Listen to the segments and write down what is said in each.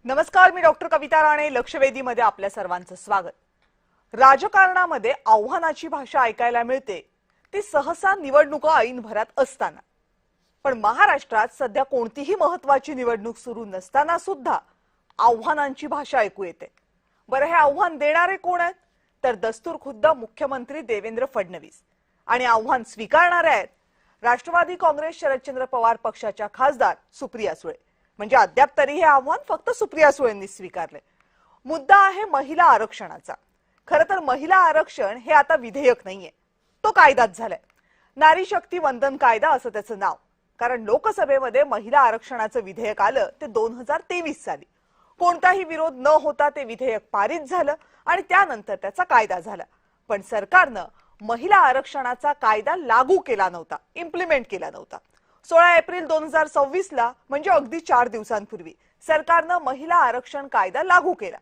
नमस्कार, मी डॉक्टर कविता राणे. लक्षवेधीमध्ये आपल्या सर्वांचं स्वागत. राजकारणामध्ये आव्हानाची भाषा ऐकायला मिळते ती सहसा निवडणुका ऐन भरात असताना. पण महाराष्ट्रात सध्या कोणतीही महत्त्वाची निवडणूक सुरू नसताना सुद्धा आव्हानांची भाषा ऐकू येते. बरं, हे आव्हान देणारे कोण आहेत? तर दस्तूरखुद्द मुख्यमंत्री देवेंद्र फडणवीस. आणि आव्हान स्वीकारणारे आहेत राष्ट्रवादी काँग्रेस शरदचंद्र पवार पक्षाच्या खासदार सुप्रिया सुळे. म्हणजे अद्याप तरी हे आव्हान फक्त सुप्रिया सुळेंनी स्वीकारले. मुद्दा आहे महिला आरक्षणाचा. खरं तर महिला आरक्षण हे आता विधेयक नाहीये, तो कायदाच झालाय. नारी शक्ती वंदन कायदा असं त्याचं नाव. कारण लोकसभेमध्ये महिला आरक्षणाचं विधेयक आलं ते 2023 साली. कोणताही विरोध न होता ते विधेयक पारित झालं आणि त्यानंतर त्याचा कायदा झाला. पण सरकारनं महिला आरक्षणाचा कायदा लागू केला नव्हता, इम्प्लिमेंट केला नव्हता. 16 एप्रिल 2026ला म्हणजे अगदी 4 दिवसांपूर्वी सरकारनं महिला आरक्षण कायदा लागू केला.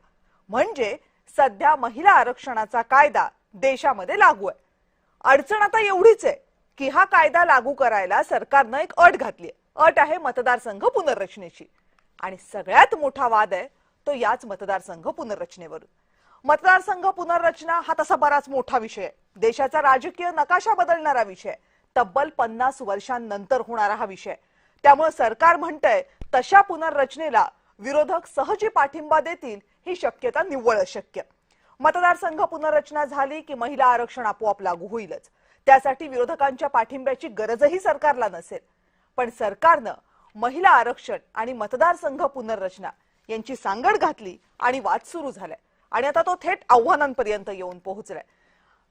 म्हणजे सध्या महिला आरक्षणाचा कायदा देशामध्ये लागू आहे. अडचण आता एवढीच आहे की हा कायदा लागू करायला सरकारनं एक अट घातली. अट आहे मतदारसंघ पुनर्रचनेची. आणि सगळ्यात मोठा वाद आहे तो याच मतदारसंघ पुनर्रचनेवरून. मतदारसंघ पुनर्रचना हा तसा बराच मोठा विषय आहे. देशाचा राजकीय नकाशा बदलणारा विषय. तब्बल 50 वर्षांनंतर होणारा हा विषय. त्यामुळे सरकार म्हणतंय तशा पुनर्रचनेला विरोधक सहजी पाठिंबा देतील ही शक्यता निव्वळ अशक्य. मतदारसंघ पुनर्रचना झाली की महिला आरक्षण आपोआप लागू होईलच. त्यासाठी विरोधकांच्या पाठिंब्याची गरजही सरकारला नसेल. पण सरकारनं महिला आरक्षण आणि मतदारसंघ पुनर्रचना यांची सांगड घातली आणि वाद सुरू झालाय. आणि आता तो थेट आव्हानांपर्यंत येऊन पोहोचलाय.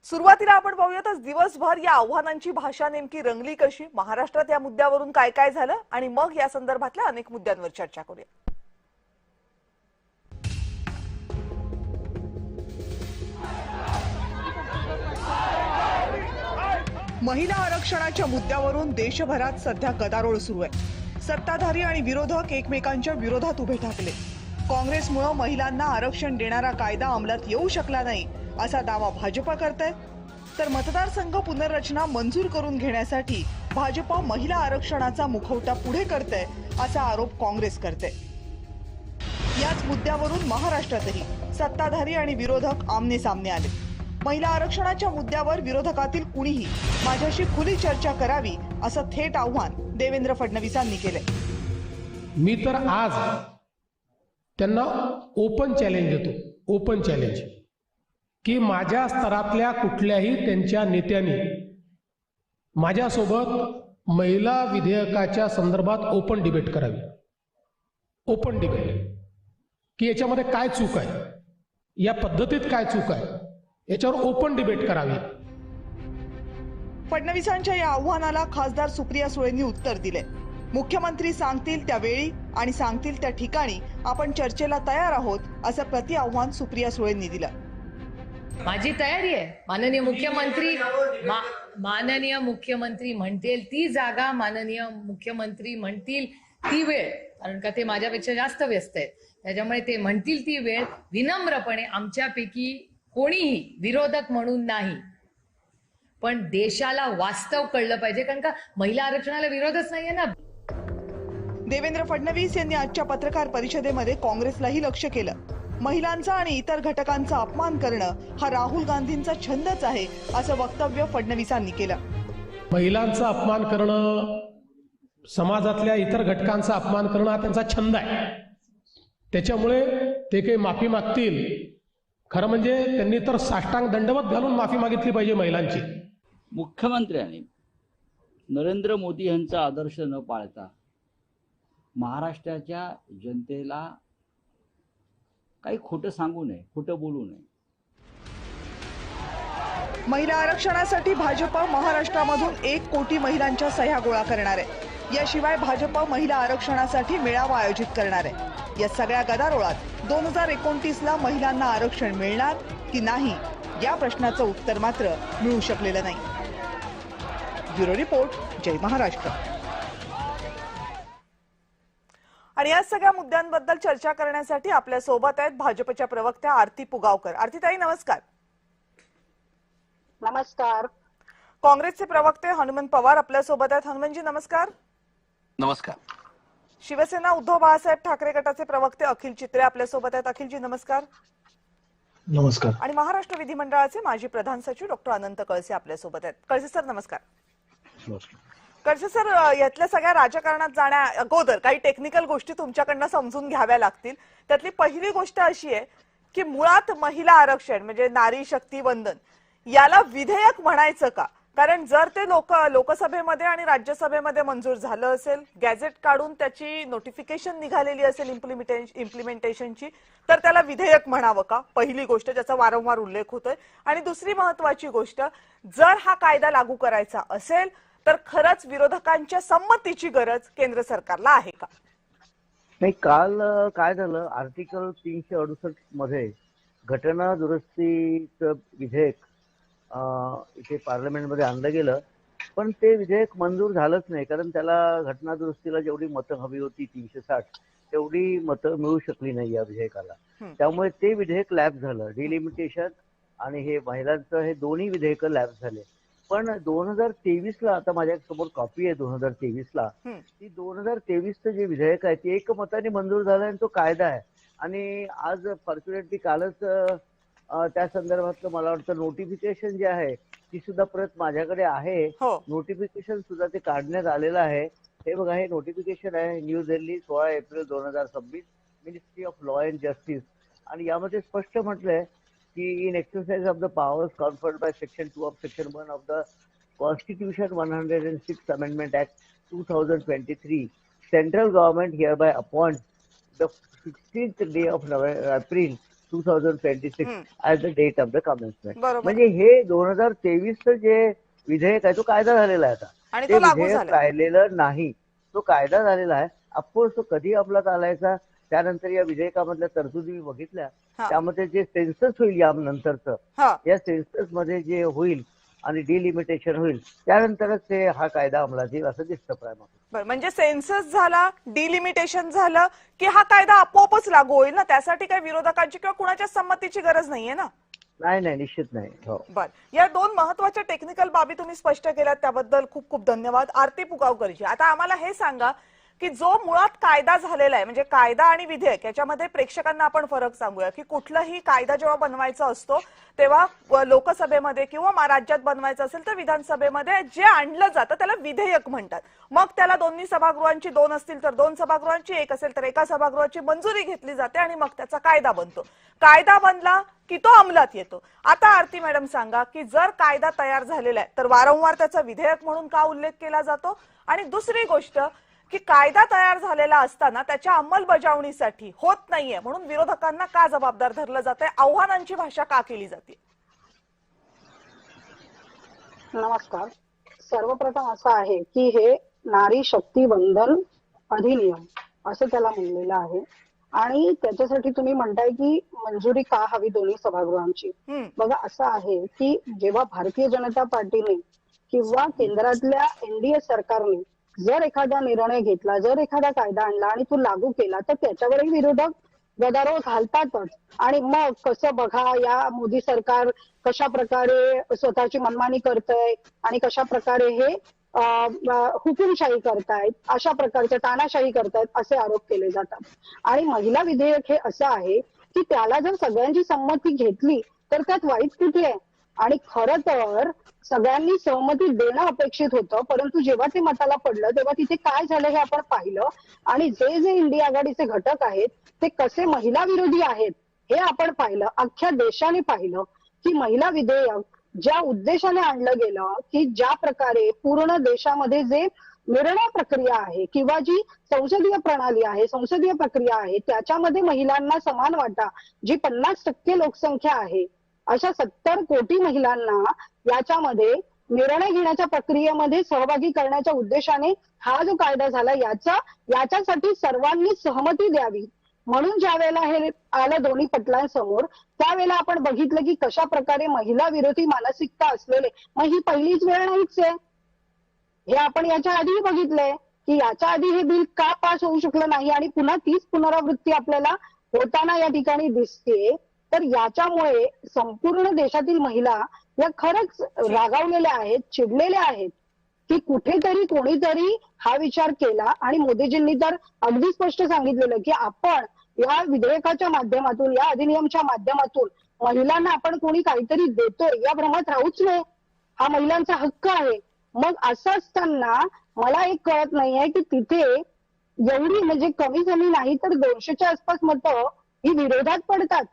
सुरुवातीला आपण पाहूयातच दिवसभर या आव्हानांची भाषा नेमकी रंगली कशी, महाराष्ट्रात या मुद्द्यावरून काय काय झालं आणि मग या संदर्भातल्या अनेक मुद्द्यांवर चर्चा करूया. महिला आरक्षणाच्या मुद्द्यावरून देशभरात सध्या गदारोळ सुरू आहे. सत्ताधारी आणि विरोधक एकमेकांच्या विरोधात उभे ठाकले. काँग्रेसमुळे महिलांना आरक्षण देणारा कायदा अंमलात येऊ शकला नाही असा दावा भाजप करते. तर मतदारसंघ पुनर्रचना मंजूर करून घेण्यासाठी भाजप महिला आरक्षणाचा मुखवटा पुढे करते असा आरोप काँग्रेस करते. याच मुद्द्यावरून महाराष्ट्रातही सत्ताधारी आणि विरोधक आमने सामने आले. महिला आरक्षणाच्या मुद्द्यावर विरोधकातील कुणीही माझ्याशी खुली चर्चा करावी असं थेट आव्हान देवेंद्र फडणवीसांनी केले. मी तर आज त्यांना ओपन चॅलेंज देतो, ओपन चॅलेंज, की माझ्या स्तरातल्या कुठल्याही त्यांच्या नेत्यांनी माझ्यासोबत महिला विधेयकाच्या संदर्भात ओपन डिबेट करावी. ओपन डिबेट की याच्यामध्ये काय चूक आहे, या पद्धतीत काय चूक आहे, याच्यावर ओपन डिबेट करावी. फडणवीसांच्या या आव्हानाला खासदार सुप्रिया सुळेंनी उत्तर दिले. मुख्यमंत्री सांगतील त्या वेळी आणि सांगतील त्या ठिकाणी आपण चर्चेला तयार आहोत असं प्रति आव्हान सुप्रिया सुळेंनी दिलं. माझी तयारी आहे. माननीय मुख्यमंत्री म्हणतील ती जागा, माननीय मुख्यमंत्री म्हणतील ती वेळ, कारण का ते माझ्यापेक्षा जास्त व्यस्त आहेत. त्याच्यामुळे ते म्हणतील ती वेळ विनम्रपणे, आमच्यापैकी कोणीही विरोधक म्हणून नाही, पण देशाला वास्तव कळलं पाहिजे. कारण का महिला आरक्षणाला विरोधच नाहीये ना. देवेंद्र फडणवीस यांनी आजच्या पत्रकार परिषदेमध्ये काँग्रेसलाही लक्ष केलं. महिलांचा आणि इतर घटकांचा अपमान करणं हा राहुल गांधींचा छंदच आहे असं वक्तव्य फडणवीसांनी केलं. महिलांचा अपमान करणं, समाजातल्या इतर घटकांचा अपमान करणं हा त्यांचा छंद आहे. त्याच्यामुळे ते काही माफी मागतील, खरं म्हणजे त्यांनी तर साष्टांग दंडवत घालून माफी मागितली पाहिजे महिलांची. मुख्यमंत्र्यांनी नरेंद्र मोदी यांचा आदर्श न पाळता महाराष्ट्राच्या जनतेला काही खोटं सांगू नये, खोटं बोलू नये. महिला आरक्षणासाठी भाजप महाराष्ट्रामधून 1 कोटी महिलांच्या सह्या गोळा करणार आहे. याशिवाय भाजप महिला आरक्षणासाठी मेळावा आयोजित करणार आहे. या सगळ्या गदारोळात 2029ला महिलांना आरक्षण मिळणार की नाही या प्रश्नाचं उत्तर मात्र मिळू शकलेलं नाही. ब्युरो रिपोर्ट, जय महाराष्ट्र. आणि या सगळ्या मुद्द्यांबद्दल चर्चा करण्यासाठी आपल्या सोबत आहेत भाजपच्या प्रवक्त्या आरती पुगावकर. आरतीताई नमस्कार. नमस्कार. काँग्रेसचे प्रवक्ते हनुमंत पवार आपल्या सोबत आहेत. हनुमंतजी नमस्कार. नमस्कार. शिवसेना उद्धव बाळासाहेब ठाकरे गटाचे प्रवक्ते अखिल चित्रे आपल्यासोबत आहेत. अखिलजी नमस्कार. नमस्कार. आणि महाराष्ट्र विधिमंडळाचे माजी प्रधान सचिव डॉक्टर अनंत कळसे आपल्यासोबत आहेत. कळसे सर नमस्कार. कळसे सर, यातल्या सगळ्या राजकारणात जाण्या अगोदर काही टेक्निकल गोष्टी तुमच्याकडनं समजून घ्याव्या लागतील. त्यातली पहिली गोष्ट अशी आहे की मुळात महिला आरक्षण म्हणजे नारी शक्ती वंदन याला विधेयक म्हणायचं का? कारण जर ते लोकसभेमध्ये आणि राज्यसभेमध्ये मंजूर झालं असेल, गॅझेट काढून त्याची नोटिफिकेशन निघालेली असेल इम्प्लिमेंटेशनची, तर त्याला विधेयक म्हणावं का? पहिली गोष्ट ज्याचा वारंवार उल्लेख होतोय. आणि दुसरी महत्वाची गोष्ट, जर हा कायदा लागू करायचा असेल तर खरंच विरोधकांच्या संमतीची गरज केंद्र सरकारला आहे का? नाही, काल काय झालं, आर्टिकल 368 मध्ये घटना दुरुस्तीचं विधेयक इथे पार्लमेंटमध्ये आणलं गेलं, पण ते विधेयक मंजूर झालंच नाही. कारण त्याला घटना दुरुस्तीला जेवढी मतं हवी होती 360 तेवढी मतं मिळू शकली नाही या विधेयकाला. त्यामुळे ते विधेयक लॅप्स झालं. डिलिमिटेशन आणि हे महिलांचं हे दोन्ही विधेयक लॅप्स झाले. पण 2023ला, आता माझ्या समोर कॉपी आहे 2023ला, ती 2023चं जे विधेयक आहे ते एकमताने मंजूर झालं आणि तो कायदा आहे. आणि आज फॉर्च्युनेटली कालच त्या संदर्भातलं मला वाटतं नोटिफिकेशन जे आहे ती सुद्धा प्रत माझ्याकडे आहे. नोटिफिकेशन सुद्धा ते काढण्यात आलेलं आहे. हे बघा, हे नोटिफिकेशन आहे, New Delhi 16 April 2026, ministry of law and justice. आणि यामध्ये स्पष्ट म्हटलंय की in exercise of the powers conferred by section 2 of section 1 of the constitution 106 amendment act 2023, central government hereby appoints the 16th day of April 2026 as the date of the commencement. म्हणजे हे 2023चं जे विधेयक आहे तो कायदा झालेला आहे. आता ते विधेयक राहिलेलं नाही, तो कायदा झालेला आहे. ऑफकोर्स तो कधी अंमलात आलायचा, त्यानंतर या विधेयकामधल्या तरतुदी मी बघितल्या, त्यामध्ये जे सेन्सस होईल या नंतरचं, या सेन्सस मध्ये जे होईल आणि डिलिमिटेशन होईल त्यानंतरच ते हा कायदा अंमलात येईल असं दिसतं प्रायमरी. म्हणजे सेन्सस झाला, डिलिमिटेशन झालं की हा कायदा आपोआपच लागू होईल ना? त्यासाठी काही विरोधकांची किंवा कुणाच्या संमतीची गरज नाहीये ना? नाही, निश्चित नाही. हो. बर, या दोन महत्वाच्या टेक्निकल बाबी तुम्ही स्पष्ट केल्यात त्याबद्दल खूप खूप धन्यवाद. आरती पुगावकरजी, आता आम्हाला हे सांगा की जो मुळात कायदा झालेला आहे, म्हणजे कायदा आणि विधेयक याच्यामध्ये प्रेक्षकांना आपण फरक सांगूया की कुठलाही कायदा जेव्हा बनवायचा असतो तेव्हा लोकसभेमध्ये किंवा राज्यात बनवायचं असेल तर विधानसभेमध्ये जे आणलं जातं त्याला विधेयक म्हणतात. मग त्याला दोन्ही सभागृहांची, 2 असतील तर 2 सभागृहांची, 1 असेल तर 1 सभागृहाची मंजुरी घेतली जाते आणि मग त्याचा कायदा बनतो. कायदा बनला की तो अंमलात येतो. आता आरती मॅडम सांगा की जर कायदा तयार झालेला आहे तर वारंवार त्याचा विधेयक म्हणून का उल्लेख केला जातो? आणि दुसरी गोष्ट की कायदा तयार झालेला असताना त्याच्या अंमलबजावणीसाठी होत नाहीये म्हणून विरोधकांना का जबाबदार धरलं जाते? आव्हानांची भाषा का केली जाते? नमस्कार. सर्वप्रथम असं आहे की हे नारी शक्ती वंदन अधिनियम असं त्याला म्हणलेलं आहे आणि त्याच्यासाठी तुम्ही म्हणताय की मंजुरी का हवी दोन्ही सभागृहांची. बघा, असं आहे की जेव्हा भारतीय जनता पार्टीने किंवा केंद्रातल्या एनडीए सरकारने जर एखादा निर्णय घेतला, जर एखादा कायदा आणला आणि तो लागू केला तर त्याच्यावरही विरोधक गदारोळ घालतातच. आणि मग कसं बघा, या मोदी सरकार कशा प्रकारे स्वतःची मनमानी करतंय आणि कशा प्रकारे हे हुकुमशाही करतायत, अशा प्रकारच्या तानाशाही करतायत असे आरोप केले जातात. आणि महिला विधेयक हे असं आहे की त्याला जर सगळ्यांची संमती घेतली तर त्यात वाईट कुठे आहे? आणि खरं तर सगळ्यांनी सहमती देणं अपेक्षित होतं, परंतु जेव्हा ते मताला पडलं तेव्हा तिथे काय झालं हे आपण पाहिलं. आणि जे इंडिया आघाडीचे घटक आहेत ते कसे महिला विरोधी आहेत हे आपण पाहिलं. अख्ख्या देशाने पाहिलं की महिला विधेयक ज्या उद्देशाने आणलं गेलं, की ज्या प्रकारे पूर्ण देशामध्ये जे निर्णय प्रक्रिया आहे किंवा जी संसदीय प्रणाली आहे, संसदीय प्रक्रिया आहे, त्याच्यामध्ये महिलांना समान वाटा, जी 50% लोकसंख्या आहे, अशा 70 कोटी महिलांना याच्यामध्ये निर्णय घेण्याच्या प्रक्रियेमध्ये सहभागी करण्याच्या उद्देशाने हा जो कायदा झाला याच्यासाठी सर्वांनी सहमती द्यावी म्हणून ज्या वेळेला हे आलं दोन्ही पटलांसमोर, त्यावेळेला आपण बघितलं की कशा प्रकारे महिला विरोधी मानसिकता असलेले, मग ही पहिलीच वेळ नाहीच आहे, हे आपण याच्या आधीही बघितलंय की याच्या आधी हे बिल का पास होऊ शकलं नाही आणि पुन्हा तीच पुनरावृत्ती आपल्याला होताना या ठिकाणी दिसते. तर याच्यामुळे संपूर्ण देशातील महिला या खरंच रागावलेल्या आहेत, चिडलेल्या आहेत. की कुठेतरी कोणीतरी हा विचार केला आणि मोदीजींनी तर अगदी स्पष्ट सांगितलेलं की आपण या विधेयकाच्या माध्यमातून, या अधिनियमच्या माध्यमातून महिलांना आपण कोणी काहीतरी देतोय या भ्रमात राहूच नये, हा महिलांचा हक्क आहे. मग असं असताना मला एक कळत नाहीये की तिथे एवढी म्हणजे कमी नाही तर 200च्या आसपास मतं ही विरोधात पडतात.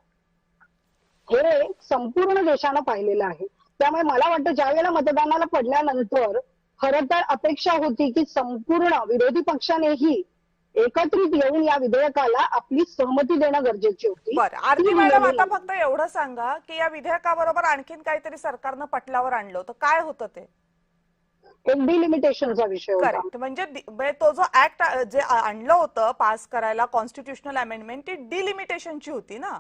हे संपूर्ण देशानं पाहिलेलं आहे. त्यामुळे मला वाटतं ज्या वेळेला मतदानाला पडल्यानंतर खरं तर अपेक्षा होती की संपूर्ण विरोधी पक्षानेही एकत्रित येऊन या विधेयकाला आपली सहमती देणं गरजेची होती. बरं, आरती मॅडम, आता फक्त एवढं सांगा की या विधेयकाबरोबर आणखीन काहीतरी सरकारनं पटलावर आणलं होतं, काय होतं ते? एक डिलिमिटेशनचा विषय होता. करेक्ट. म्हणजे तो जो ऍक्ट जे आणलं होतं पास करायला, कॉन्स्टिट्युशनल अमेंडमेंट, ती डिलिमिटेशनची होती ना?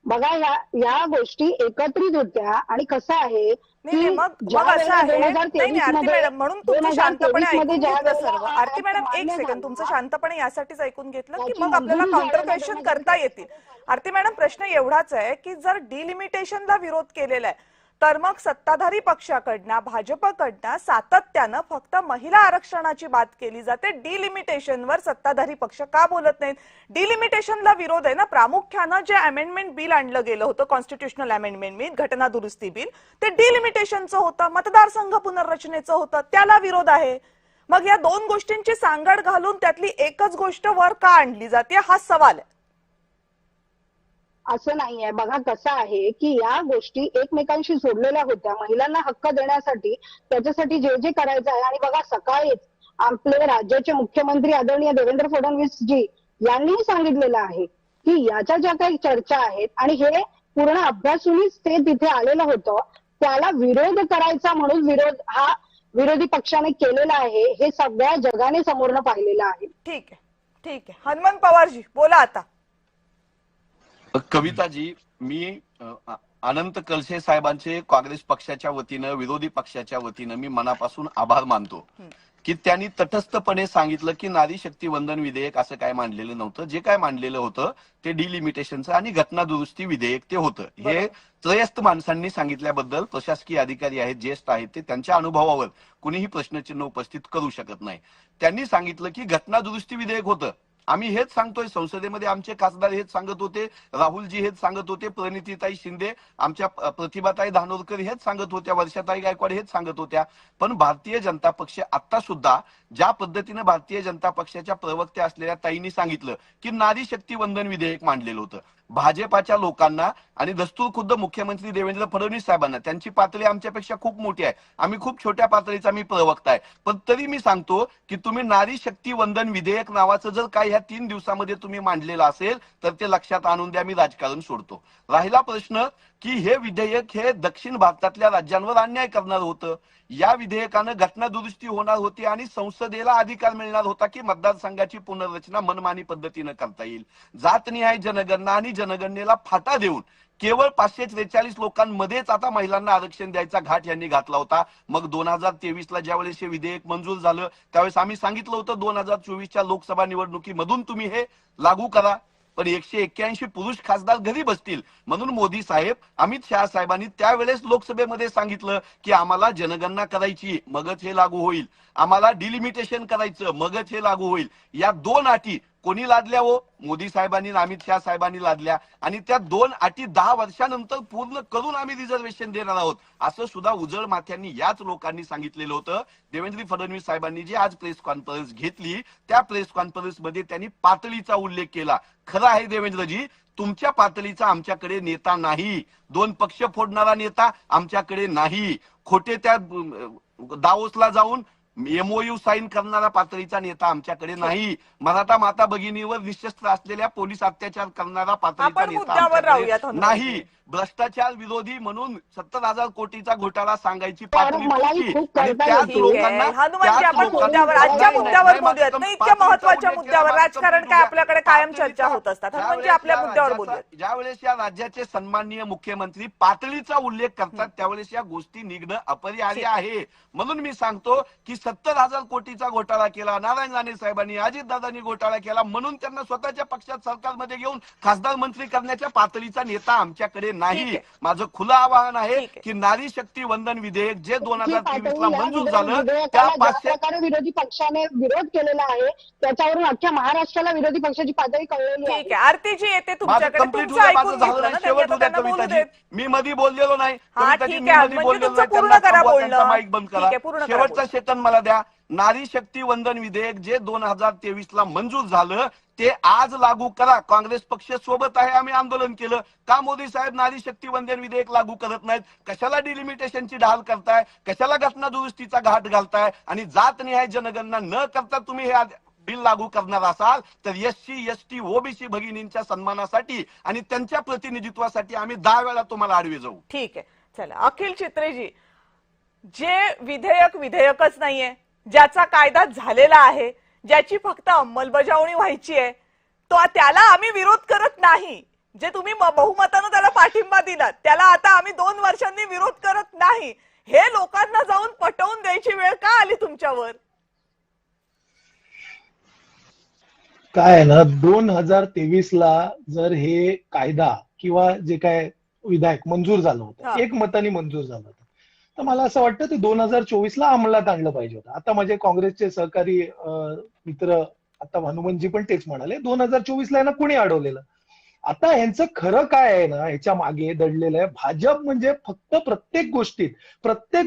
बघा, या गोष्टी एकत्रित होत्या आणि कसं आहे नाही, मग असं आहे नाही आरती मॅडम, म्हणून तुमचं शांतपणे ऐकून घेतलं सर्व. आरती मॅडम, एक सेकंड, तुमचं शांतपणे यासाठीच ऐकून घेतलं की मग आपल्याला काउंटर क्वेश्चन करता येतील. आरती मॅडम, प्रश्न एवढाच आहे की जर डिलिमिटेशनला विरोध केलेला आहे तर मग सत्ताधारी पक्षाकडनं, भाजपकडनं सातत्यानं फक्त महिला आरक्षणाची बात केली जाते. डिलिमिटेशनवर सत्ताधारी पक्ष का बोलत नाहीत? डिलिमिटेशनला विरोध आहे ना प्रामुख्यानं. जे अमेंडमेंट बिल आणलं गेलं होतं, कॉन्स्टिट्युशनल अमेंडमेंट बिल, घटना दुरुस्ती बिल, ते डिलिमिटेशनचं होतं, मतदारसंघ पुनर्रचनेचं होतं, त्याला विरोध आहे. मग या दोन गोष्टींची सांगड घालून त्यातली एकच गोष्ट वर का आणली जाते, हा सवाल आहे. असं नाहीये. बघा कसं आहे की या गोष्टी एकमेकांशी जोडलेल्या होत्या. महिलांना हक्क देण्यासाठी, त्याच्यासाठी जे जे करायचं आहे. आणि बघा, सकाळीच आपले राज्याचे मुख्यमंत्री आदरणीय देवेंद्र फडणवीस जी यांनी सांगितलेलं आहे की याच्या ज्या काही चर्चा आहेत आणि हे पूर्ण अभ्यासूनच ते तिथे आलेलं होतं, त्याला विरोध करायचा म्हणून विरोध हा विरोधी पक्षाने केलेला आहे, हे सगळ्या जगाने समोरनं पाहिलेलं आहे. ठीक आहे, ठीक आहे. हनुमंत पवारजी बोला आता. कविताजी, मी अनंत कळसे साहेबांचे काँग्रेस पक्षाच्या वतीनं, विरोधी पक्षाच्या वतीनं मी मनापासून आभार मानतो की त्यांनी तटस्थपणे सांगितलं की नारी शक्ती वंदन विधेयक असं काय मांडलेलं नव्हतं. जे काय मांडलेलं होतं ते डिलिमिटेशनचं आणि घटना दुरुस्ती विधेयक ते होतं. हे त्रयस्थ माणसांनी सांगितल्याबद्दल प्रशासकीय अधिकारी आहेत, ज्येष्ठ आहेत, ते त्यांच्या अनुभवावर कुणीही प्रश्नचिन्ह उपस्थित करू शकत नाही. त्यांनी सांगितलं की घटना दुरुस्ती विधेयक होतं. आम्ही हेच सांगतोय, संसदेमध्ये आमचे खासदार हेच सांगत होते, राहुलजी हेच सांगत होते, प्रणितीताई शिंदे, आमच्या प्रतिभाताई धानोरकर हेच सांगत होत्या, वर्षाताई गायकवाड हेच सांगत होत्या. पण भारतीय जनता पक्ष आता सुद्धा ज्या पद्धतीने भारतीय जनता पक्षाच्या प्रवक्त्या असलेल्या ताईंनी सांगितलं की नारी शक्ती वंदन विधेयक मांडलेलं होतं, भाजपाच्या लोकांना आणि दस्तूर खुद्द मुख्यमंत्री देवेंद्र फडणवीस साहेबांना, त्यांची पातळी आमच्यापेक्षा खूप मोठी आहे, आम्ही खूप छोट्या पातळीचा मी प्रवक्ता आहे, पण तरी मी सांगतो की तुम्ही नारी शक्ती वंदन विधेयक नावाचं जर काय ह्या 3 दिवसामध्ये तुम्ही मांडलेलं असेल तर ते लक्षात आणून द्या, मी राजकारण सोडतो. राहिला प्रश्न की हे विधेयक हे दक्षिण भारतातल्या राज्यांवर अन्याय करणार होतं. या विधेयकानं घटना दुरुस्ती होणार होती आणि संसदेला अधिकार मिळणार होता की मतदारसंघाची पुनर्रचना मनमानी पद्धतीनं करता येईल. जातनिहाय जनगणना आणि जनगणनेला फाटा देऊन केवळ 543 लोकांमध्येच आता महिलांना आरक्षण द्यायचा घाट यांनी घातला होता. मग 2023ला ज्यावेळेस हे विधेयक मंजूर झालं त्यावेळेस आम्ही सांगितलं होतं 2024च्या लोकसभा निवडणुकीमधून तुम्ही हे लागू करा, पण 181 पुरुष खासदार घरी बसतील म्हणून मोदी साहेब, अमित शहा साहेबांनी त्यावेळेस लोकसभेमध्ये सांगितलं की आम्हाला जनगणना करायची मगच हे लागू होईल, आम्हाला डिलिमिटेशन करायचं मगच हे लागू होईल. या 2 अटी कोणी लादल्या हो? मोदी साहेबांनी, अमित शहा साहेबांनी लादल्या आणि त्या 2 अटी 10 वर्षानंतर पूर्ण करून आम्ही रिझर्वेशन देणार आहोत असं सुद्धा उजळ माथ्यांनी याच लोकांनी सांगितलेलं होतं. देवेंद्र फडणवीस साहेबांनी जी आज प्रेस कॉन्फरन्स घेतली त्या प्रेस कॉन्फरन्स मध्ये त्यांनी पातळीचा उल्लेख केला. खरं आहे देवेंद्रजी, तुमच्या पातळीचा आमच्याकडे नेता नाही, 2 पक्ष फोडणारा नेता आमच्याकडे नाही, खोटे त्या दावोसला जाऊन MOU साईन करणारा पातळीचा नेता आमच्याकडे नाही, मराठा माता भगिनीवर निशस्त्र असलेल्या पोलीस अत्याचार करणारा पातळीचा नेता आमच्याकडे नाही, भ्रष्टाचार विरोधी म्हणून 70,000 कोटीचा घोटाळा सांगायची पातळी आजच्या मुद्द्यावर बोलूयात ना, इतक्या महत्वाच्या मुद्द्यावर. राजकारण काय आपल्याकडे कायम चर्चा होत असतात, म्हणजे आपल्या मुद्द्यावर बोलूयात. ज्यावेळेस या राज्याचे सन्माननीय मुख्यमंत्री पातळीचा उल्लेख करतात त्यावेळेस या गोष्टी निघणं अपरिहार्य आहे. म्हणून मी सांगतो की 70,000 कोटीचा घोटाळा केला, नारायण राणे साहेबांनी, अजितदादांनी घोटाळा केला, म्हणून त्यांना स्वतःच्या पक्षात सरकारमध्ये घेऊन खासदार मंत्री करण्याच्या पातळीचा नेता आमच्याकडे नाही. माझं खुलं आवाहन आहे की नारी शक्ती वंदन विधेयक जे 2023 ला मंजूर झालं त्या 500 विरोधी पक्षाने विरोध केलेला आहे त्याच्यावरून अख्ख्या महाराष्ट्राला विरोधी पक्षाची पातळी कळलेली आहे. ठीक आहे, आरतीजी येते तुमच्याकडे, कंप्लीट तुमचं होतं, माझं ऐकून झालं घेतलं नाही. ना, शेवट त्यांनी आता होत्या त्यांना बोलू कविताजी, देत. मी मध्ये बोललेलो नाही. हा, कविताजी, ठीक मी आहे, मध्ये म्हणजे बोललेलो तुमचं नाही. पूर्ण त्यांना करा थांबवा, बोलणं. त्यांचा माईक बंद ठीक आहे, पूर्ण करा. करा शेवटचा बोलणं. सेकंद मला द्या. नारी शक्ती वंदन विधेयक जे 2023 ला मंजूर झालं ते आज लागू करा. काँग्रेस पक्ष सोबत आहे, आम्ही आंदोलन केलं. का मोदी साहेब नारी शक्ती वंदन विधेयक लागू करत नाहीत? कशाला डिलिमिटेशनची ढाल करताय? कशाला घटना दुरुस्तीचा घाट घालताय? आणि जातनिहाय जनगणना न करता तुम्ही हे बिल लागू करणार असाल तर एससी एसटी ओबीसी भगिनींच्या सन्मानासाठी आणि त्यांच्या प्रतिनिधित्वासाठी आम्ही 10 वेळा तुम्हाला आडवे जाऊ. ठीक आहे, चला अखिल चित्रेजी, जे विधेयकच नाहीये, ज्याचा कायदा झालेला आहे, ज्याची फक्त अंमलबजावणी व्हायची आहे, तो त्याला आम्ही विरोध करत नाही. जे तुम्ही बहुमतानं त्याला पाठिंबा दिलात त्याला आता आम्ही 2 वर्षांनी विरोध करत नाही, हे लोकांना जाऊन पटवून द्यायची वेळ का आली तुमच्यावर? काय आहे ना, 2023 ला जर हे कायदा किंवा जे काय विधेयक मंजूर झालं होतं, एकमताने मंजूर झालं होतं, तर मला असं वाटतं ते 2024 ला अंमलात आणलं पाहिजे होतं. आता माझे काँग्रेसचे सहकारी मित्र आता हनुमंतजी पण तेच म्हणाले, 2024 ला यांना कुणी अडवलेलं. आता ह्यांचं खरं काय आहे ना, ह्याच्या मागे दडलेलं आहे, भाजप म्हणजे फक्त प्रत्येक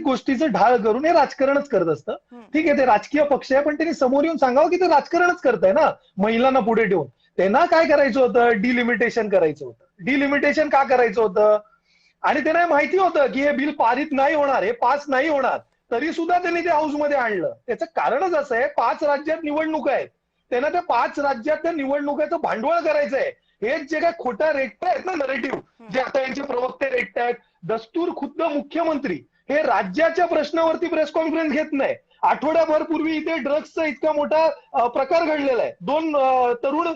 गोष्टीचं ढाळ करून हे राजकारणच करत असतं. ठीक आहे, ते राजकीय पक्ष आहे, पण त्यांनी समोर येऊन सांगावं की ते राजकारणच करताय ना, महिलांना पुढे ठेवून. त्यांना काय करायचं होतं? डिलिमिटेशन करायचं होतं. डिलिमिटेशन का करायचं होतं? आणि त्यांना माहिती होतं की हे बिल पारित नाही होणार, हे पास नाही होणार, तरी सुद्धा त्यांनी ते हाऊसमध्ये आणलं. त्याचं कारणच असं आहे, 5 राज्यात निवडणुका आहेत, त्यांना त्या 5 राज्यात त्या निवडणुकाचं भांडवल करायचं आहे. हेच जे काय खोटा रेटतायत ना नरेटिव्ह, जे आता यांचे प्रवक्ते रेटतायत, दस्तूर खुद्द मुख्यमंत्री हे राज्याच्या प्रश्नावरती प्रेस कॉन्फरन्स घेत नाही. आठवड्याभर पूर्वी इथे ड्रग्सचा इतका मोठा प्रकार घडलेला आहे, 2 तरुण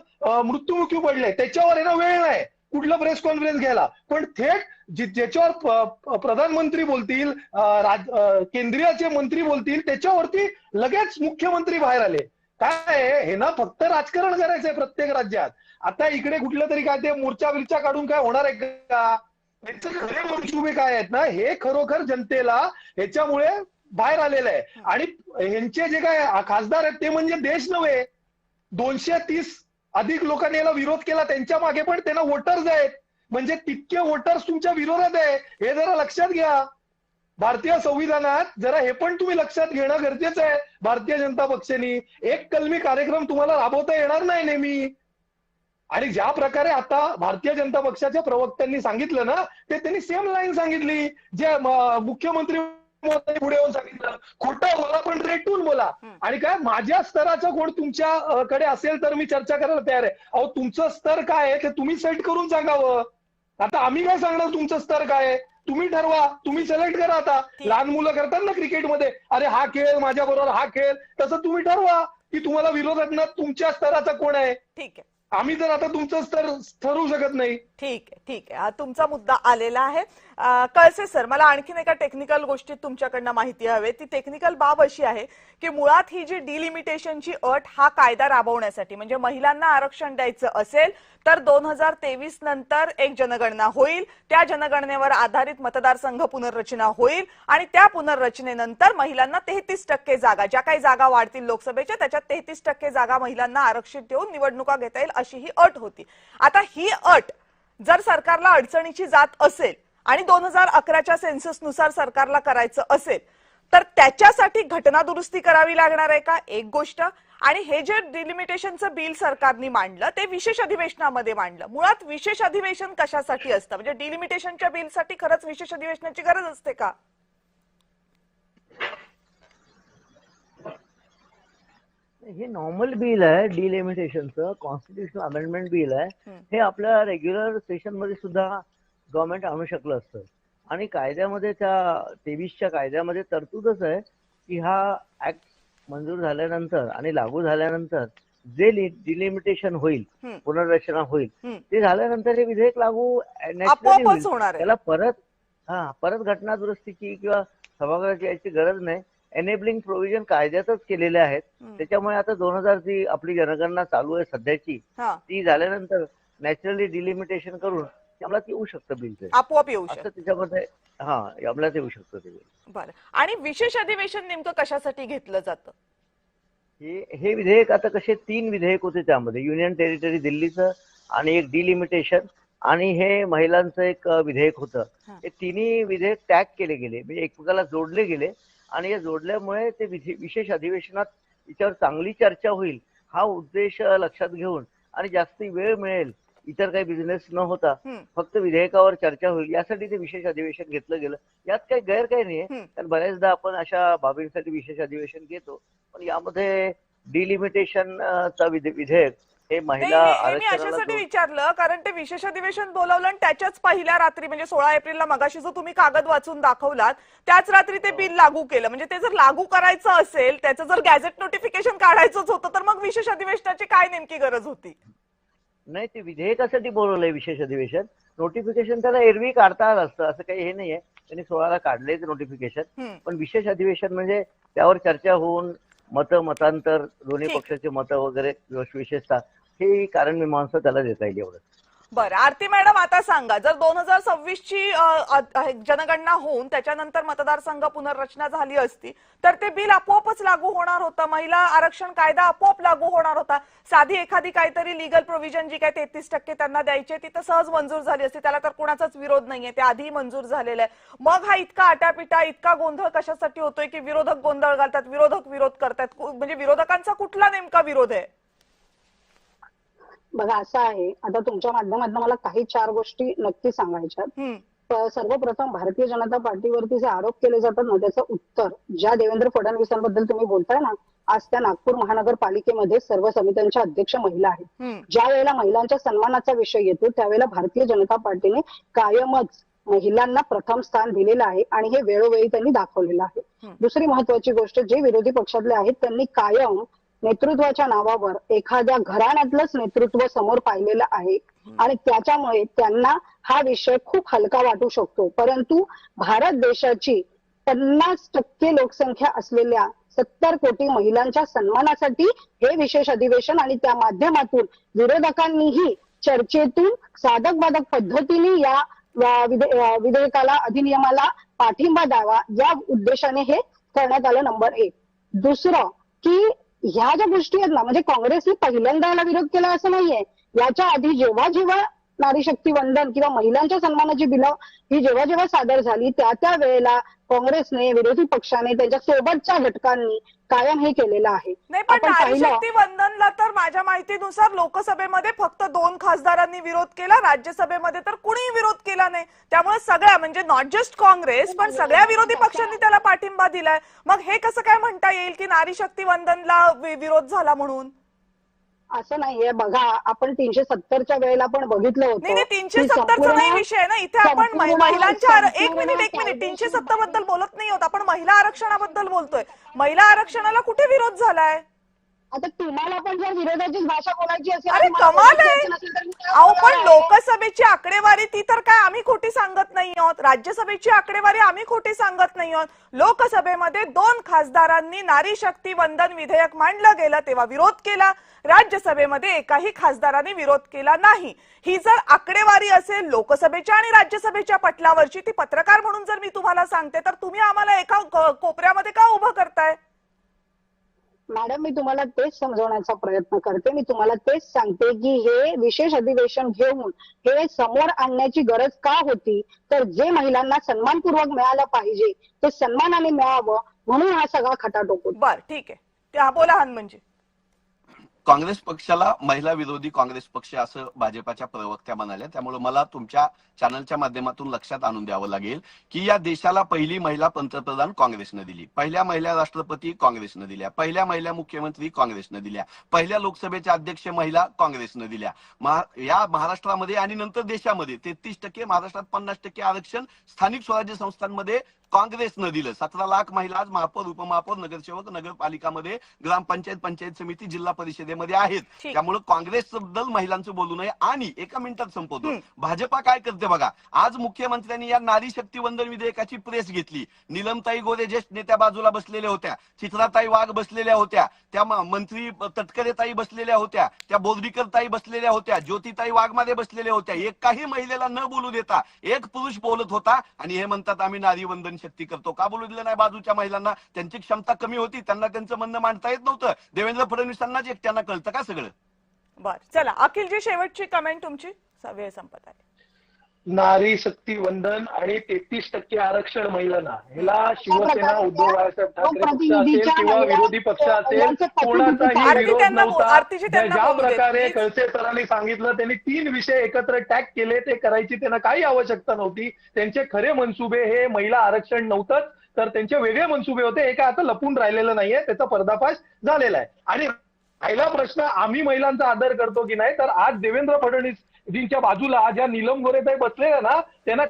मृत्युमुखी पडले, त्याच्यावर ना वेळ नाही कुठलं प्रेस कॉन्फरन्स घ्यायला. पण थेट ज्याच्यावर प्रधानमंत्री बोलतील, केंद्रीयचे मंत्री बोलतील, त्याच्यावरती लगेच मुख्यमंत्री बाहेर आले. काय हे ना फक्त राजकारण करायचंय प्रत्येक राज्यात. आता इकडे कुठलं तरी काय ते मोर्चा बिर्चा काढून काय होणार आहे का? त्यांचे खरे मनसुबे काय आहेत ना, हे खरोखर जनतेला ह्याच्यामुळे बाहेर आलेलं आहे. आणि ह्यांचे जे काय खासदार आहेत ते म्हणजे देश नव्हे, 230 अधिक लोकांनी याला विरोध केला, त्यांच्या मागे पण त्यांना वोटर्स आहेत, म्हणजे तितके वोटर्स तुमच्या विरोधात आहे, हे जरा लक्षात घ्या. भारतीय संविधानात जरा हे पण तुम्ही लक्षात घेणं गरजेचं आहे. भारतीय जनता पक्षाने एक कलमी कार्यक्रम तुम्हाला राबवता येणार नाही नेहमी. आणि ज्या प्रकारे आता भारतीय जनता पक्षाच्या प्रवक्त्यांनी सांगितलं ना, ते त्यांनी सेम लाईन सांगितली जे मुख्यमंत्री पुढे येऊन सांगितलं, खोटं बोला पण रेटून बोला. आणि काय माझ्या स्तराचा कोण तुमच्याकडे असेल तर मी चर्चा करायला तयार आहे. अहो तुमचं स्तर काय आहे ते तुम्ही सेट करून सांगावं. आता आम्ही काय सांगणार तुमचं स्तर काय आहे? तुम्ही ठरवा, तुम्ही सिलेक्ट करा. आता लहान मुलं करतात ना क्रिकेटमध्ये, अरे हा खेळ माझ्या बरोबर, हा खेळ, तसं तुम्ही ठरवा की तुम्हाला विरोधात तुमच्या स्तराचा कोण आहे. ठीक आहे, आम्ही तर आता तुमचं स्तर ठरवू शकत नाही. ठीक आहे, ठीक आहे, तुमचा मुद्दा आलेला आहे. कळसे सर, मला आणखीन एका टेक्निकल गोष्टीत तुमच्याकडनं माहिती हवी. ती टेक्निकल बाब अशी आहे की मुळात ही जी डिलिमिटेशनची अट हा कायदा राबवण्यासाठी, म्हणजे महिलांना आरक्षण द्यायचं असेल तर 2023 नंतर एक जनगणना होईल, त्या जनगणनेवर आधारित मतदारसंघ पुनर्रचना होईल आणि त्या पुनर्रचनेनंतर महिलांना 33% जागा, ज्या काही जागा वाढतील लोकसभेच्या त्याच्यात 33% जागा महिलांना आरक्षित देऊन निवडणुका घेता येईल अशी ही अट होती. आता ही अट जर सरकारला अडचणीची जात असेल आणि 2011च्या सेन्ससनुसार सरकारला करायचं असेल तर त्याच्यासाठी घटना दुरुस्ती करावी लागणार आहे का? एक गोष्ट. आणि हे जे डिलिमिटेशनचं बिल सरकारने मांडलं ते विशेष अधिवेशनामध्ये मांडलं. मुळात विशेष अधिवेशन कशासाठी असतं? म्हणजे डिलिमिटेशनच्या बिलसाठी खरंच विशेष अधिवेशनाची गरज असते का? हे नॉर्मल बिल आहे, डिलिमिटेशनचं कॉन्स्टिट्युशनल अमेंडमेंट बिल आहे. हे आपल्या रेग्युलर सेशन मध्ये सुद्धा गव्हर्नमेंट आणू शकलं असतं. आणि कायद्यामध्ये त्या 23च्या कायद्यामध्ये तरतूदच आहे की हा ऍक्ट मंजूर झाल्यानंतर आणि लागू झाल्यानंतर जे डिलिमिटेशन होईल, पुनर्रचना होईल, ते झाल्यानंतर हे विधेयक लागू नॅचरली होईल. त्याला परत घटना दुरुस्तीची किंवा सभागृहाची याची गरज नाही. एनेबलिंग प्रोव्हिजन कायद्यातच केलेले आहेत. त्याच्यामुळे आता 2000 जी आपली जनगणना चालू आहे सध्याची, हा ती झाल्यानंतर नॅचरली डिलिमिटेशन करून आम्हाला येऊ शकतं बिल ते, आपोआप येऊ असं शकतं. त्याच्यामध्ये आम्हाला येऊ शकतं ते बिल. बरं, आणि विशेष अधिवेशन नेमकं कशासाठी घेतलं जातं? हे विधेयक आता कसे 3 विधेयक होते त्यामध्ये, युनियन टेरिटरी दिल्लीचं आणि एक डिलिमिटेशन आणि हे महिलांचं एक विधेयक होतं. हे तिन्ही विधेयक टॅग केले गेले, म्हणजे एकमेकाला जोडले गेले आणि या जोडल्यामुळे ते विशेष अधिवेशनात याच्यावर चांगली चर्चा होईल हा उद्देश लक्षात घेऊन आणि जास्त वेळ मिळेल, इतर काही बिझनेस न होता फक्त विधेयकावर चर्चा होईल यासाठी ते विशेष अधिवेशन घेतलं गेलं. यात काही गैर काही नाहीये, कारण बऱ्याचदा आपण अशा बाबींसाठी विशेष अधिवेशन घेतो, पण यामध्ये डिलिमिटेशन चा विधेयक हे महिला मी आरक्षणाला अशासाठी विचारलं कारण ते विशेष अधिवेशन बोलावलं आणि त्याच्याच पहिल्या रात्री म्हणजे 16 एप्रिलला मगाशी जो तुम्ही कागद वाचून दाखवलात त्याच रात्री ते बिल लागू केलं. म्हणजे ते जर लागू करायचं असेल, त्याचं जर गॅझेट नोटिफिकेशन काढायचंच होतं, तर मग विशेष अधिवेशनाची काय नेमकी गरज होती? नाही, ते विधेयकासाठी बोलवलंय विशेष अधिवेशन. नोटिफिकेशन त्याला एरवी काढता आलं असतं, असं काही हे नाहीये. त्यांनी 16ला काढलेच नोटिफिकेशन, पण विशेष अधिवेशन म्हणजे त्यावर चर्चा होऊन मतांतर, दोन्ही पक्षाचे मतं वगैरे विशेषतः हे कारण मीमांसा त्याला देता येईल एवढं. बरं, आरती मॅडम आता सांगा, जर 2026 ची जनगणना होऊन त्याच्यानंतर मतदारसंघ पुनर्रचना झाली असती तर ते बिल आपोआपच लागू होणार होतं, महिला आरक्षण कायदा आपोआप लागू होणार होता. साधी एखादी काहीतरी लिगल प्रोव्हिजन जी काय 33% त्यांना द्यायचे ती तर सहज मंजूर झाली असती, त्याला तर कुणाचाच विरोध नाहीये, ते आधी मंजूर झालेलं आहे. मग हा इतका आटापिटा, इतका गोंधळ कशासाठी होतोय की विरोधक गोंधळ घालतात, विरोधक विरोध करतात? म्हणजे विरोधकांचा कुठला नेमका विरोध आहे? बघा, असं आहे, आता तुमच्या माध्यमातून मला काही 4 गोष्टी नक्की सांगायच्यात. सर्वप्रथम भारतीय जनता पार्टीवरती जे आरोप केले जातात ना, त्याचं उत्तर ज्या देवेंद्र फडणवीसांबद्दल तुम्ही बोलताय ना, आज त्या नागपूर महानगरपालिकेमध्ये सर्व समित्यांच्या अध्यक्ष महिला आहेत. ज्या वेळेला महिलांच्या सन्मानाचा विषय येतो त्यावेळेला भारतीय जनता पार्टीने कायमच महिलांना प्रथम स्थान दिलेलं आहे आणि हे वेळोवेळी त्यांनी दाखवलेलं आहे. दुसरी महत्वाची गोष्ट, जे विरोधी पक्षातले आहेत त्यांनी कायम नेतृत्वाच्या नावावर एखाद्या घराण्यातलंच नेतृत्व समोर पाहिलेलं आहे आणि त्याच्यामुळे त्यांना हा विषय खूप हलका वाटू शकतो. परंतु भारत देशाची 50% लोकसंख्या असलेल्या 70 कोटी महिलांच्या सन्मानासाठी हे विशेष अधिवेशन आणि त्या माध्यमातून विरोधकांनीही चर्चेतून साधक बाधक पद्धतीने या विधेयकाला, अधिनियमाला पाठिंबा द्यावा या उद्देशाने हे करण्यात आलं. नंबर 1. दुसरं की ह्या ज्या गोष्टी आहेत ना, म्हणजे काँग्रेसने पहिल्यांदा याला विरोध केला असं नाहीये. याच्या आधी जेव्हा जेव्हा नारी शक्ती वंदन किंवा महिलांच्या सन्मानाची बिलं ही जेव्हा जेव्हा सादर झाली त्या वेळेला काँग्रेसने, विरोधी पक्षाने, त्याच्या सोबतच्या घटकांनी कायम हे केलेलं आहे. नाही, पण नारी शक्ती वंदनला तर माझ्या माहितीनुसार लोकसभेमध्ये फक्त 2 खासदारांनी विरोध केला, राज्यसभेमध्ये तर कुणीही विरोध केला नाही. त्यामुळे सगळ्या, म्हणजे नॉट जस्ट काँग्रेस पण सगळ्या विरोधी पक्षांनी त्याला पाठिंबा दिलाय. मग हे कसं काय म्हणता येईल की नारी शक्ती वंदनला विरोध झाला म्हणून? असं नाहीये. बघा, आपण 370च्या वेळेला पण बघितलं होतं. नाही, 370चा नाही विषय ना, इथे आपण महिलांच्या, एक मिनिट 370 बद्दल बोलत नाही आहोत आपण, महिला आरक्षणाबद्दल बोलतोय. महिला आरक्षणाला कुठे विरोध झालाय? आता तुम्हाला पण जर विरोधाचीच भाषा बोलायची असेल, अरे कमाल आहे अहो, पण लोकसभेची आकडेवारी ती तर काय आम्ही खोटी सांगत नाही आहोत, राज्यसभेची आकडेवारी आम्ही खोटी सांगत नाही आहोत. लोकसभेमध्ये 2 खासदारांनी नारी शक्ती वंदन विधेयक मांडलं गेलं तेव्हा विरोध केला, राज्यसभेमध्ये एकाही खासदारांनी विरोध केला नाही. ही जर आकडेवारी असेल लोकसभेच्या आणि राज्यसभेच्या पटलावरची, ती पत्रकार म्हणून जर मी तुम्हाला सांगते तर तुम्ही आम्हाला एका कोपऱ्यामध्ये का उभं करताय? मॅडम, मी तुम्हाला तेच समजवण्याचा प्रयत्न करते. मी तुम्हाला तेच सांगते की हे विशेष अधिवेशन घेऊन हे समोर आणण्याची गरज का होती, तर जे महिलांना सन्मानपूर्वक मिळालं पाहिजे ते सन्मानाने मिळावं म्हणून हा सगळा खटाटोप होता. बरं, ठीक आहे, त्या बोला हनुमंतजी. काँग्रेस पक्षाला महिला विरोधी काँग्रेस पक्ष असं भाजपाच्या प्रवक्त्या म्हणाल्या, त्यामुळे मला तुमच्या चॅनलच्या माध्यमातून लक्षात आणून द्यावं लागेल की या देशाला पहिली महिला पंतप्रधान काँग्रेसनं दिली, पहिल्या महिला राष्ट्रपती काँग्रेसनं दिल्या, पहिल्या महिला मुख्यमंत्री काँग्रेसनं दिल्या, पहिल्या लोकसभेच्या अध्यक्ष महिला काँग्रेसनं दिल्या. या महाराष्ट्रामध्ये आणि नंतर देशामध्ये 33%, महाराष्ट्रात 50% आरक्षण स्थानिक स्वराज्य संस्थांमध्ये काँग्रेसनं दिलं. 17 लाख महिला आज महापौर, उपमहापौर, नगरसेवक, नगरपालिकामध्ये, ग्रामपंचायत, पंचायत समिती, जिल्हा परिषदेमध्ये आहेत. ठीक. त्यामुळे काँग्रेसबद्दल महिलांचं बोलू नये. आणि एका मिनिटात संपवतो, भाजपा काय करते बघा. आज मुख्यमंत्र्यांनी या नारी शक्ती वंदन विधेयकाची प्रेस घेतली. नीलमताई गोरे ज्येष्ठ नेत्या बाजूला बसलेल्या होत्या, चित्राताई वाघ बसलेल्या होत्या, त्या मंत्री तटकरेताई बसलेल्या होत्या, त्या बोर्डीकरताई बसलेल्या होत्या, ज्योतिताई वाघमारे बसलेल्या होत्या. एकाही महिलेला न बोलू देता एक पुरुष बोलत होता आणि हे म्हणतात आम्ही नारी वंदन शक्ती करतो. का बोलू दिलं नाही बाजूच्या महिलांना? त्यांची क्षमता कमी होती, त्यांना त्यांचं म्हणणं मांडता येत नव्हतं. देवेंद्र फडणवीसांनाच एकट्यांना कळतं का सगळं? बर, चला अखिलजी, शेवटची कमेंट तुमची, वेळ संपत आहे. नारी शक्ती वंदन आणि 33% आरक्षण महिलांना, ह्याला शिवसेना, उद्धव बाळासाहेब ठाकरे पक्ष असेल किंवा विरोधी पक्ष असेल, कोणाचाही विरोध नव्हता. ज्या प्रकारे खडसे सरांनी सांगितलं, त्यांनी 3 विषय एकत्र टॅग केले, ते करायची त्यांना काही आवश्यकता नव्हती. त्यांचे खरे मनसुबे हे महिला आरक्षण नव्हतंच, तर त्यांचे वेगळे मनसुबे होते. हे काय आता लपून राहिलेलं नाहीये, त्याचा पर्दाफाश झालेला आहे. आणि पहिला प्रश्न, आम्ही महिलांचा आदर करतो की नाही, तर आज देवेंद्र फडणवीसजींच्या बाजूला ज्या नीलम गोरेताई बसलेल्या ना, त्यांना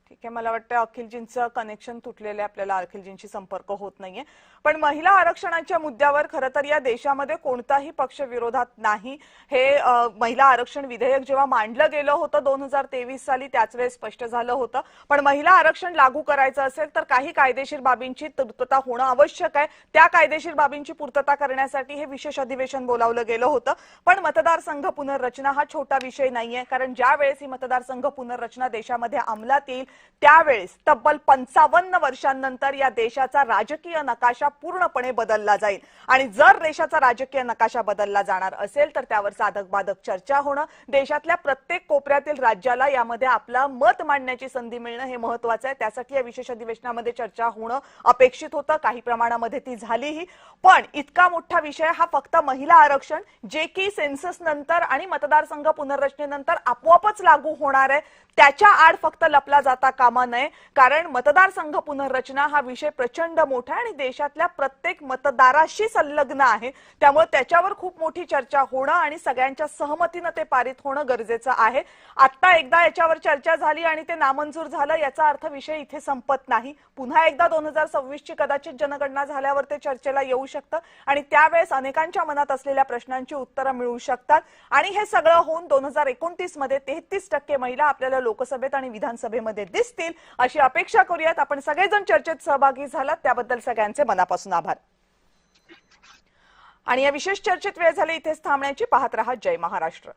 ठीक आहे, मला वाटतं अखिलजींचं कनेक्शन तुटलेलं आहे, आपल्याला अखिलजींशी संपर्क होत नाहीये. पण महिला आरक्षणाच्या मुद्द्यावर खरं तर या देशामध्ये कोणताही पक्ष विरोधात नाही. हे महिला आरक्षण विधेयक जेव्हा मांडलं गेलं होतं 2023 साली, त्याच वेळेस स्पष्ट झालं होतं. पण महिला आरक्षण लागू करायचं असेल तर काही कायदेशीर बाबींची पूर्तता होणं आवश्यक आहे. त्या कायदेशीर बाबींची पूर्तता करण्यासाठी हे विशेष अधिवेशन बोलावलं गेलं होतं. पण मतदारसंघ पुनर्रचना हा छोटा विषय नाहीये, कारण ज्या वेळेस ही मतदारसंघ पुनर्रचना देशामध्ये अंमलात येईल त्यावेळेस तब्बल 55 वर्षांनंतर या देशाचा राजकीय नकाशा पूर्णपणे बदलला जाईल. आणि जर देशाचा राजकीय नकाशा बदलला जाणार असेल तर त्यावर साधक बाधक चर्चा होणं, देशातल्या प्रत्येक कोपऱ्यातील राज्याला यामध्ये आपलं मत मांडण्याची संधी मिळणं हे महत्त्वाचं आहे. त्यासाठी या विशेष अधिवेशनामध्ये चर्चा होणं अपेक्षित होतं. काही प्रमाणामध्ये ती झालीही. पण इतका मोठा विषय हा फक्त महिला आरक्षण, जे की सेन्सस नंतर आणि मतदारसंघ पुनर्रचनेनंतर आपोआपच लागू होणार आहे, त्याच्या आड फक्त लपला जाता कामा नये. कारण मतदारसंघ पुनर्रचना हा विषय प्रचंड मोठा आहे आणि देशातल्या प्रत्येक मतदाराशी संलग्न आहे. त्यामुळे त्याच्यावर खूप मोठी चर्चा होणं आणि सगळ्यांच्या सहमतीनं ते पारित होणं गरजेचं आहे. आता एकदा याच्यावर चर्चा झाली आणि ते नामंजूर झालं, याचा अर्थ विषय इथे संपत नाही. पुन्हा एकदा 2026 ची कदाचित जनगणना झाल्यावर ते चर्चेला येऊ शकतं आणि त्यावेळेस अनेकांच्या मनात असलेल्या प्रश्नांची उत्तरं मिळू शकतात. आणि हे सगळं होऊन 2029 मध्ये 33% महिला आपल्याला लोकसभेत आणि विधानसभेमध्ये दिसतील अशी अपेक्षा करूयात. आपण सगळेजण चर्चेत सहभागी झालात त्याबद्दल सगळ्यांचे मनापासून आभार. आणि या विशेष चर्चेत वेळ झाली इथेच थांबण्याची. पाहत रहा जय महाराष्ट्र.